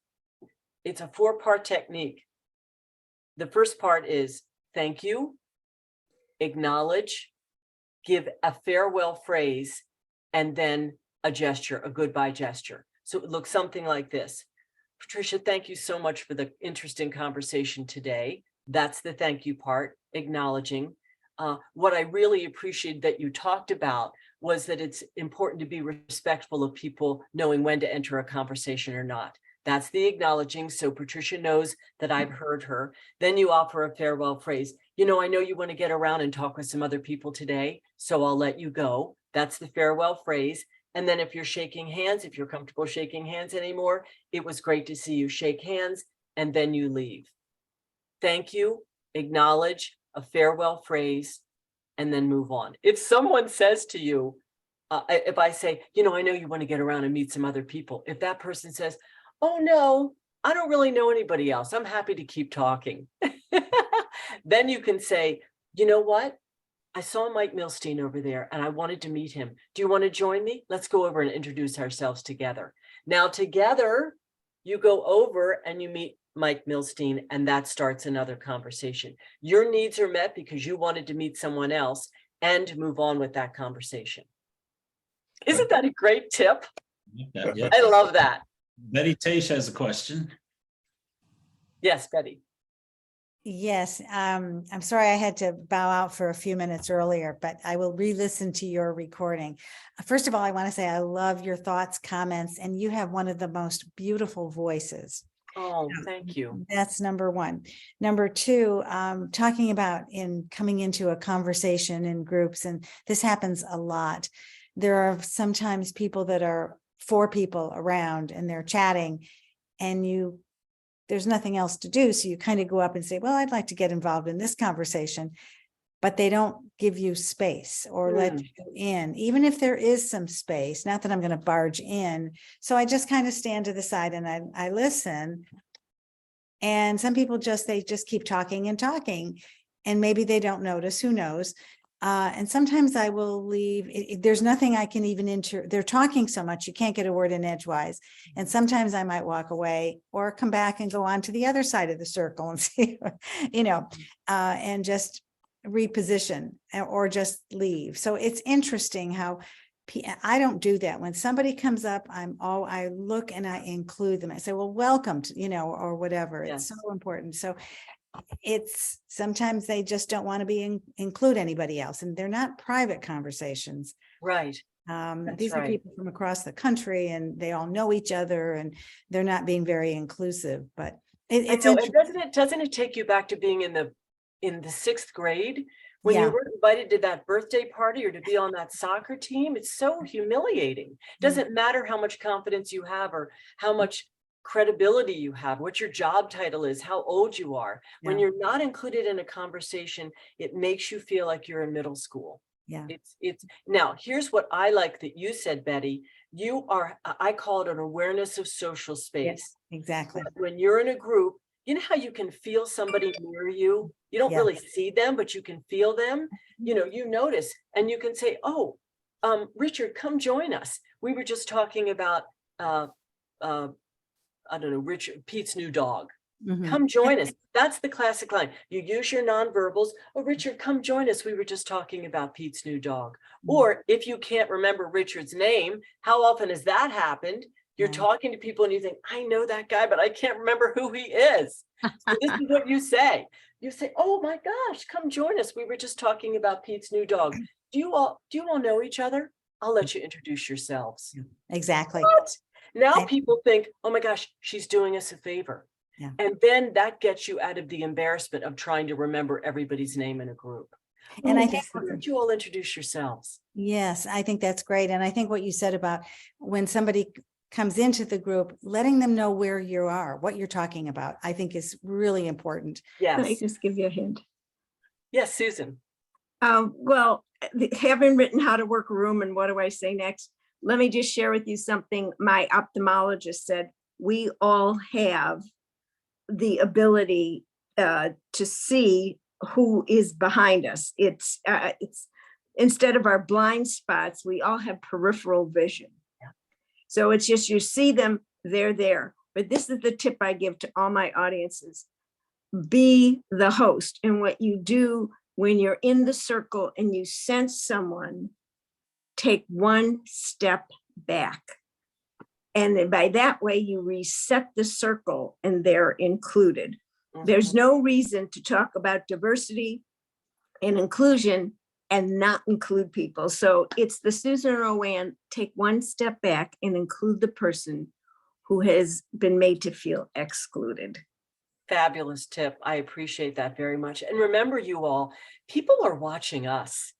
It's a 4-part technique. The first part is thank you, acknowledge, give a farewell phrase, and then a gesture, a goodbye gesture. So it looks something like this. Patricia, thank you so much for the interesting conversation today. That's the thank you part, acknowledging. What I really appreciated that you talked about was that it's important to be respectful of people knowing when to enter a conversation or not. That's the acknowledging. So Patricia knows that I've heard her. Then you offer a farewell phrase. You know, I know you want to get around and talk with some other people today, so I'll let you go. That's the farewell phrase. And then if you're shaking hands, if you're comfortable shaking hands anymore, it was great to see you. Shake hands, and then you leave. Thank you, acknowledge, a farewell phrase, and then move on. If someone says to you, if I say, you know, I know you want to get around and meet some other people. If that person says, oh no, I don't really know anybody else, I'm happy to keep talking. Then you can say, you know what? I saw Mike Milstein over there and I wanted to meet him. Do you want to join me? Let's go over and introduce ourselves together. Now together, you go over and you meet Mike Milstein, and that starts another conversation. Your needs are met because you wanted to meet someone else and move on with that conversation. Isn't that a great tip? Yeah. I love that. Betty Taish has a question. Yes, Betty. Yes, I'm sorry I had to bow out for a few minutes earlier, but I will re-listen to your recording. First of all, I want to say I love your thoughts, comments, and you have one of the most beautiful voices. Oh, thank you. That's number one. Number two, talking about coming into a conversation in groups, and this happens a lot. There are sometimes people that are 4 people around and they're chatting, and there's nothing else to do. So you kind of go up and say, well, I'd like to get involved in this conversation, but they don't give you space or let you in, even if there is some space, not that I'm going to barge in. So I just kind of stand to the side and I listen. And some people they just keep talking and talking, and maybe they don't notice, who knows? And sometimes I will leave. There's nothing I can even they're talking so much, you can't get a word in edgewise. And sometimes I might walk away or come back and go on to the other side of the circle and see, and just reposition or just leave. So it's interesting how I don't do that. When somebody comes up, I look and I include them. I say, well, welcome to, or whatever. It's so important. So it's sometimes they just don't want to include anybody else, and they're not private conversations. Right. These are people from across the country, and they all know each other, and they're not being very inclusive. But it's doesn't it take you back to being in the 6th grade when Yeah. you were invited to that birthday party or to be on that soccer team? It's so humiliating. Doesn't matter how much confidence you have or how much credibility you have, what your job title is, how old you are. When you're not included in a conversation, it makes you feel like you're in middle school. Yeah. It's now, here's what I like that you said, Betty. I call it an awareness of social space. Yeah, exactly. When you're in a group, you know how you can feel somebody near you? You don't really see them, but you can feel them. You notice, and you can say, oh, Richard, come join us. We were just talking about, I don't know, Pete's new dog. Mhm. Come join us. That's the classic line. You use your nonverbals. Oh, Richard, come join us. We were just talking about Pete's new dog. Or if you can't remember Richard's name, how often has that happened? You're talking to people and you think, I know that guy, but I can't remember who he is. So this is what you say. You say, oh my gosh, come join us. We were just talking about Pete's new dog. Do you all know each other? I'll let you introduce yourselves. Exactly. What? Now people think, oh my gosh, she's doing us a favor. Yeah. And then that gets you out of the embarrassment of trying to remember everybody's name in a group. And I think why don't you all introduce yourselves? Yes, I think that's great. And I think what you said about when somebody comes into the group, letting them know where you are, what you're talking about, I think is really important. Can I Yes. just give you a hint? Yes, Susan. Well, having written How to Work a Room and What Do I Say Next, let me just share with you something my ophthalmologist said. We all have the ability to see who is behind us. It's instead of our blind spots, we all have peripheral vision. So it's just, you see them, they're there. But this is the tip I give to all my audiences. Be the host. And what you do when you're in the circle and you sense someone, take one step back. And then by that way, you reset the circle and they're included. There's no reason to talk about diversity and inclusion and not include people. So it's the Susan Rowan, take one step back and include the person who has been made to feel excluded. Fabulous tip. I appreciate that very much. And remember, you all, people are watching us.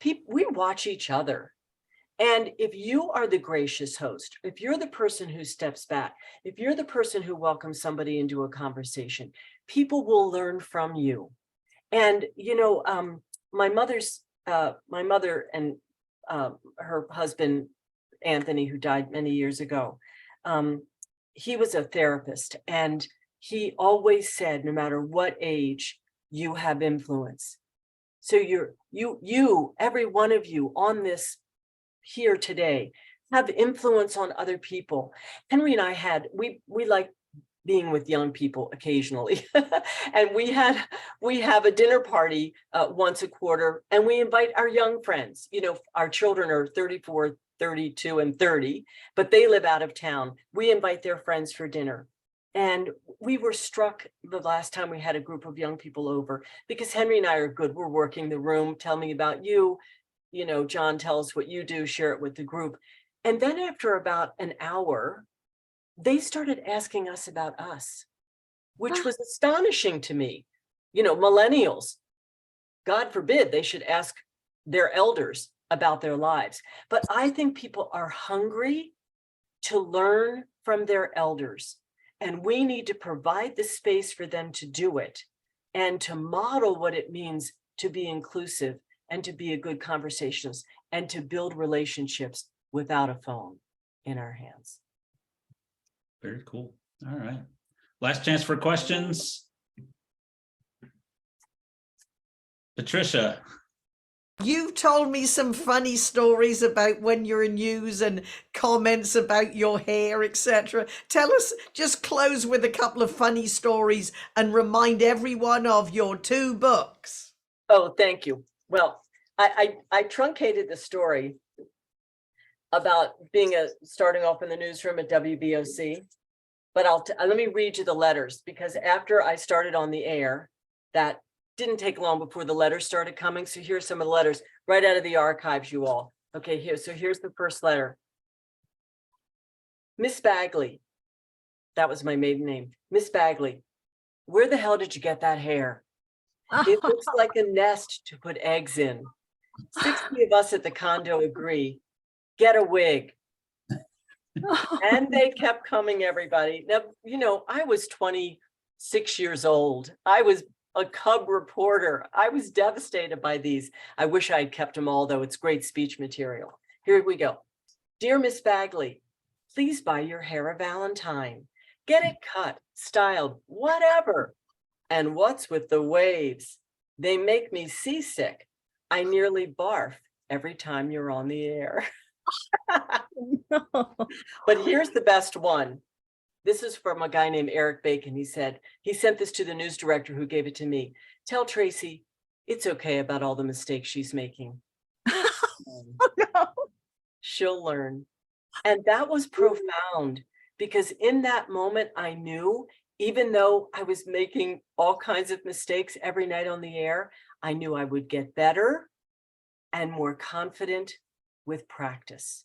We watch each other. And if you are the gracious host, if you're the person who steps back, if you're the person who welcomes somebody into a conversation, people will learn from you. And, you know, my mother and her husband, Anthony, who died many years ago, he was a therapist, and he always said, no matter what age, you have influence. So you, every one of you on this here today, have influence on other people. Henry and I we like being with young people occasionally. And we have a dinner party once a quarter, and we invite our young friends. You know, our children are 34, 32, and 30, but they live out of town. We invite their friends for dinner. And we were struck the last time we had a group of young people over, because Henry and I are good. We're working the room. Tell me about you. You know, John, tell us what you do, share it with the group. And then after about an hour, they started asking us about us, which was astonishing to me. You know, millennials, God forbid they should ask their elders about their lives. But I think people are hungry to learn from their elders, and we need to provide the space for them to do it and to model what it means to be inclusive and to be a good conversationalist and to build relationships without a phone in our hands. Very cool. All right. Last chance for questions. Patricia. You've told me some funny stories about when you're in news and comments about your hair, etc. Tell us, just close with a couple of funny stories and remind everyone of your 2 books. Oh, thank you. Well, I truncated the story about being starting off in the newsroom at WBOC, but let me read you the letters, because after I started on the air, that didn't take long before the letters started coming. So here's some of the letters right out of the archives, you all. Okay, here's the first letter. Miss Bagley, that was my maiden name. Miss Bagley, where the hell did you get that hair? It looks like a nest to put eggs in. 60 of us at the condo agree. Get a wig. And they kept coming, everybody. Now, you know, I was 26 years old. I was a cub reporter. I was devastated by these. I wish I had kept them all, though. It's great speech material. Here we go. Dear Miss Bagley, please buy your hair a Valentine. Get it cut, styled, whatever. And what's with the waves? They make me seasick. I nearly barf every time you're on the air. But here's the best one. This is from a guy named Eric Bacon. He said, he sent this to the news director who gave it to me. Tell Tracy, it's okay about all the mistakes she's making. No. She'll learn. And that was profound, because in that moment, I knew, even though I was making all kinds of mistakes every night on the air, I knew I would get better and more confident with practice.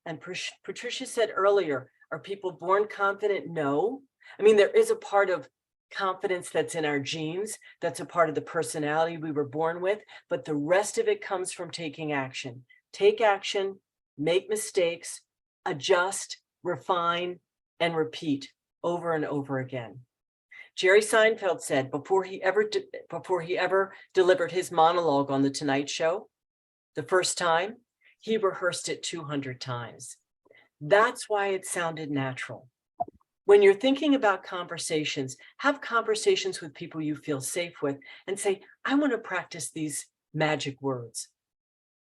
And Patricia said earlier, are people born confident? No. I mean, there is a part of confidence that's in our genes. That's a part of the personality we were born with, but the rest of it comes from taking action. Take action, make mistakes, adjust, refine, and repeat over and over again. Jerry Seinfeld said before he ever delivered his monologue on The Tonight Show, the first time, he rehearsed it 200 times. That's why it sounded natural. When you're thinking about conversations, have conversations with people you feel safe with and say, I want to practice these magic words.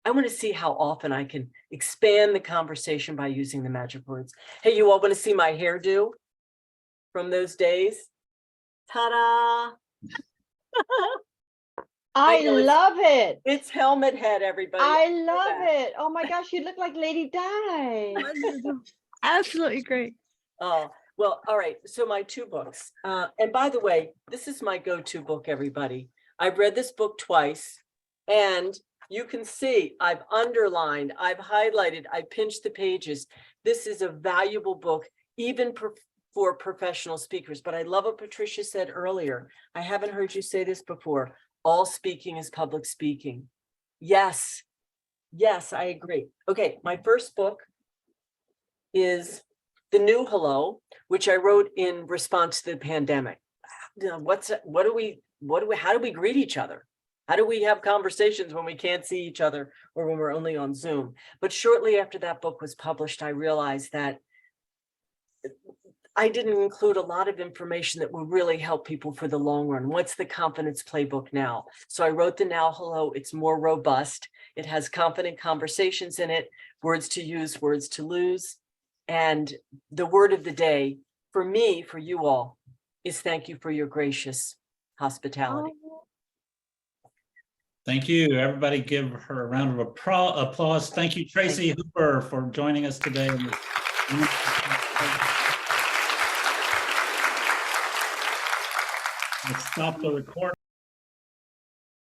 I want to see how often I can expand the conversation by using the magic words. Hey, you all want to see my hairdo from those days? Ta-da! I know it's- love it. It's helmet head, everybody. I know love that. it. Oh my gosh, you look like Lady Di. Absolutely great. Oh, well, all right. So my 2 books. And by the way, this is my go-to book, everybody. I've read this book twice, and you can see I've underlined, I've highlighted, I pinched the pages. This is a valuable book, even for professional speakers. But I love what Patricia said earlier. I haven't heard you say this before. All speaking is public speaking. Yes. Yes, I agree. Okay, my first book is The New Hello, which I wrote in response to the pandemic. How do we greet each other? How do we have conversations when we can't see each other or when we're only on Zoom? But shortly after that book was published, I realized that I didn't include a lot of information that will really help people for the long run. What's the confidence playbook now? So I wrote The Now Hello. It's more robust. It has confident conversations in it, words to use, words to lose. And the word of the day for me, for you all, is thank you for your gracious hospitality. Thank you. Everybody give her a round of applause. Thank you, Tracy Hooper, for joining us today. Let's stop the recording.